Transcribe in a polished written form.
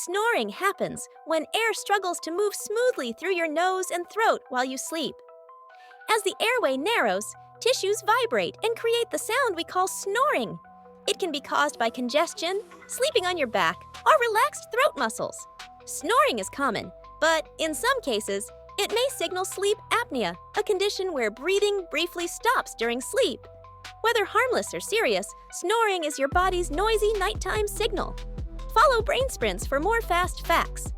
Snoring happens when air struggles to move smoothly through your nose and throat while you sleep. As the airway narrows, tissues vibrate and create the sound we call snoring. It can be caused by congestion, sleeping on your back, or relaxed throat muscles. Snoring is common, but in some cases, it may signal sleep apnea, a condition where breathing briefly stops during sleep. Whether harmless or serious, snoring is your body's noisy nighttime signal. Follow Brain Sprints for more fast facts.